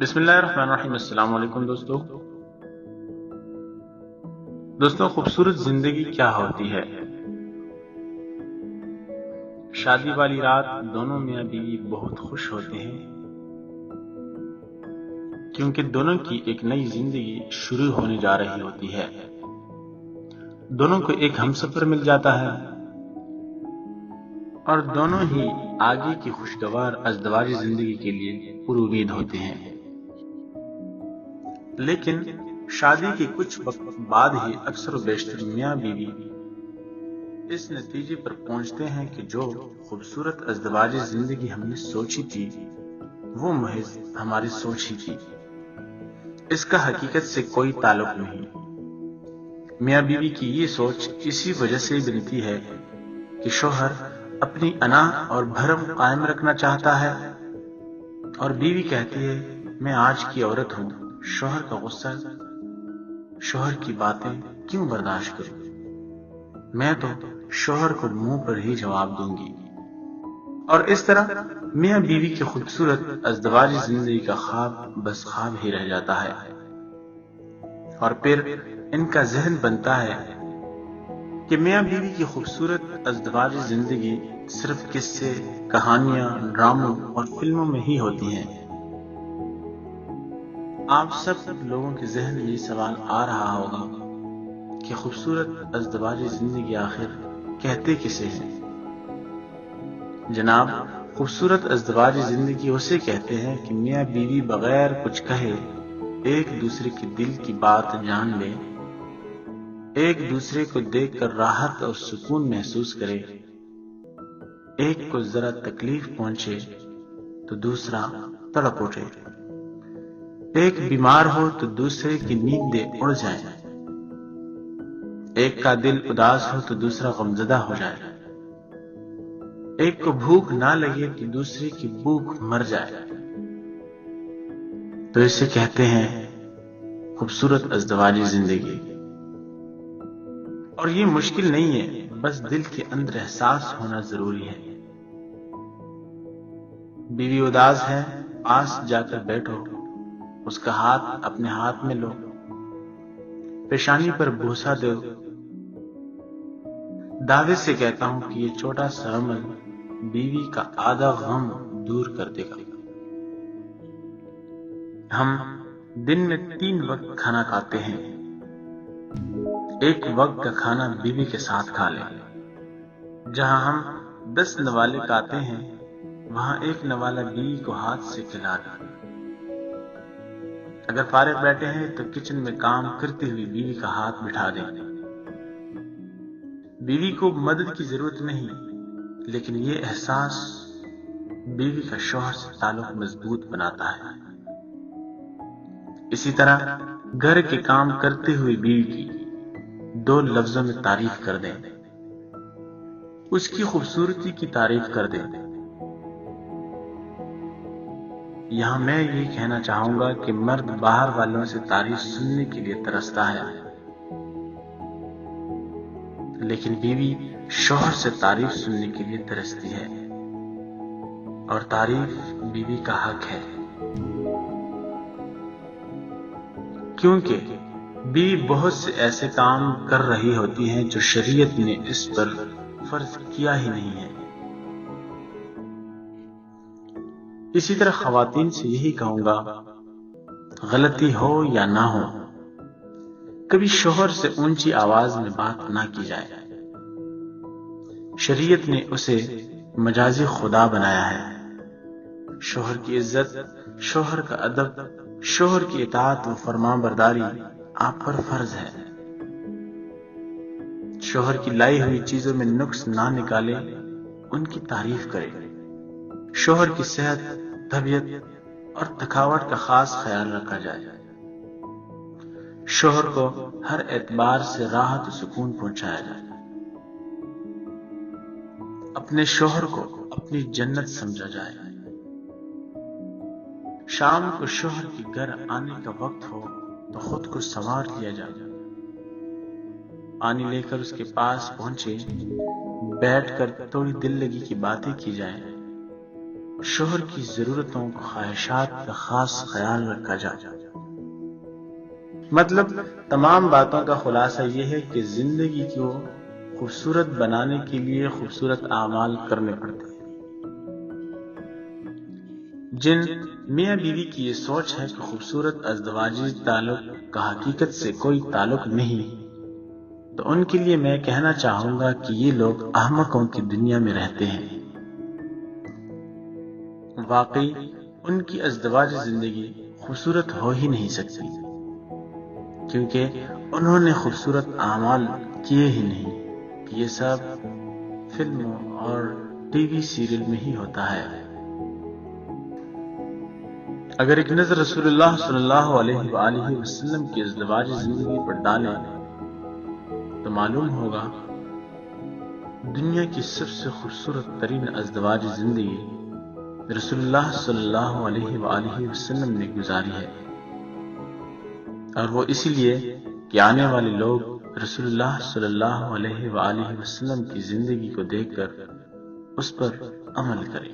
بسم اللہ الرحمن الرحیم۔ السلام علیکم دوستوں، خوبصورت زندگی کیا ہوتی ہے؟ شادی والی رات دونوں میاں بیوی بہت خوش ہوتے ہیں کیونکہ دونوں کی ایک نئی زندگی شروع ہونے جا رہی ہوتی ہے۔ دونوں کو ایک ہمسفر مل جاتا ہے اور دونوں ہی آگے کی خوشگوار ازدواجی زندگی کے لیے پر امید ہوتے ہیں۔ لیکن شادی کے کچھ وقت بعد ہی اکثر و بیشتر میاں بیوی اس نتیجے پر پہنچتے ہیں کہ جو خوبصورت ازدواجی زندگی ہم نے سوچی تھی وہ محض ہماری سوچ ہی تھی، اس کا حقیقت سے کوئی تعلق نہیں۔ میاں بیوی کی یہ سوچ اسی وجہ سے بنتی ہے کہ شوہر اپنی انا اور بھرم قائم رکھنا چاہتا ہے اور بیوی کہتی ہے میں آج کی عورت ہوں، شوہر کا غصہ، شوہر کی باتیں کیوں برداشت کروں، میں تو شوہر کو منہ پر ہی جواب دوں گی۔ اور اس طرح میاں بیوی کی خوبصورت ازدواجی زندگی کا خواب بس خواب ہی رہ جاتا ہے، اور پھر ان کا ذہن بنتا ہے کہ میاں بیوی کی خوبصورت ازدواجی زندگی صرف قصے، کہانیاں، ڈراموں اور فلموں میں ہی ہوتی ہیں۔ آپ سب لوگوں کے ذہن میں یہ سوال آ رہا ہوگا کہ خوبصورت ازدواجی زندگی آخر کہتے کسے ہیں؟ جناب، خوبصورت ازدواجی زندگی اسے کہتے ہیں کہ میاں بیوی بغیر کچھ کہے ایک دوسرے کے دل کی بات جان لے، ایک دوسرے کو دیکھ کر راحت اور سکون محسوس کرے، ایک کو ذرا تکلیف پہنچے تو دوسرا تڑپ اٹھے، ایک بیمار ہو تو دوسرے کی نیندیں اڑ جائیں، ایک کا دل اداس ہو تو دوسرا غمزدہ ہو جائے، ایک کو بھوک نہ لگے تو دوسرے کی بھوک مر جائے، تو اسے کہتے ہیں خوبصورت ازدواجی زندگی۔ اور یہ مشکل نہیں ہے، بس دل کے اندر احساس ہونا ضروری ہے۔ بیوی اداس ہے، پاس جا کر بیٹھو، اس کا ہاتھ اپنے ہاتھ میں لو، پیشانی پر بوسہ دو۔ دعوے سے کہتا ہوں کہ یہ چھوٹا سا عمل بیوی کا آدھا غم دور کر دے گا۔ ہم دن میں 3 وقت کھانا کھاتے ہیں، ایک وقت کا کھانا بیوی کے ساتھ کھا لیں۔ جہاں ہم 10 نوالے کھاتے ہیں وہاں ایک نوالا بیوی کو ہاتھ سے کھلا دیں۔ اگر فارغ بیٹھے ہیں تو کچن میں کام کرتی ہوئی بیوی کا ہاتھ بٹھا دیں۔ بیوی کو مدد کی ضرورت نہیں، لیکن یہ احساس بیوی کا شوہر سے تعلق مضبوط بناتا ہے۔ اسی طرح گھر کے کام کرتے ہوئے بیوی کی 2 لفظوں میں تعریف کر دیں، اس کی خوبصورتی کی تعریف کر دیں۔ یہاں میں یہ کہنا چاہوں گا کہ مرد باہر والوں سے تعریف سننے کے لیے ترستا ہے، لیکن بیوی شوہر سے تعریف سننے کے لیے ترستی ہے، اور تعریف بیوی کا حق ہے، کیونکہ بیوی بہت سے ایسے کام کر رہی ہوتی ہیں جو شریعت نے اس پر فرض کیا ہی نہیں ہے۔ اسی طرح خواتین سے یہی کہوں گا، غلطی ہو یا نہ ہو، کبھی شوہر سے اونچی آواز میں بات نہ کی جائے۔ شریعت نے اسے مجازی خدا بنایا ہے۔ شوہر کی عزت، شوہر کا ادب، شوہر کی اطاعت و فرمان برداری آپ پر فرض ہے۔ شوہر کی لائی ہوئی چیزوں میں نقص نہ نکالے، ان کی تعریف کرے۔ شوہر کی صحت، طبیعت اور تھکاوٹ کا خاص خیال رکھا جائے۔ شوہر کو ہر اعتبار سے راحت و سکون پہنچایا جائے۔ اپنے شوہر کو اپنی جنت سمجھا جائے۔ شام کو شوہر کے گھر آنے کا وقت ہو تو خود کو سنوار لیا جائے۔ پانی لے کر اس کے پاس پہنچے، بیٹھ کر تھوڑی دل لگی کی باتیں کی جائیں۔ شوہر کی ضرورتوں خواہشات کا خاص خیال رکھا جائے۔ مطلب تمام باتوں کا خلاصہ یہ ہے کہ زندگی کو خوبصورت بنانے کے لیے خوبصورت اعمال کرنے پڑتے ہیں۔ جن میاں بیوی کی یہ سوچ ہے کہ خوبصورت ازدواجی تعلق کا حقیقت سے کوئی تعلق نہیں، تو ان کے لیے میں کہنا چاہوں گا کہ یہ لوگ احمقوں کی دنیا میں رہتے ہیں۔ واقعی ان کی ازدواجی زندگی خوبصورت ہو ہی نہیں سکتی، کیونکہ انہوں نے خوبصورت اعمال کیے ہی نہیں کہ یہ سب فلموں اور ٹی وی سیریل میں ہی ہوتا ہے۔ اگر ایک نظر رسول اللہ صلی اللہ علیہ وآلہ وسلم کی ازدواجی زندگی پر ڈالیں تو معلوم ہوگا دنیا کی سب سے خوبصورت ترین ازدواجی زندگی رسول اللہ صلی اللہ علیہ وآلہ وسلم نے گزاری ہے، اور وہ اسی لیے کہ آنے والے لوگ رسول اللہ صلی اللہ علیہ وآلہ وسلم کی زندگی کو دیکھ کر اس پر عمل کریں۔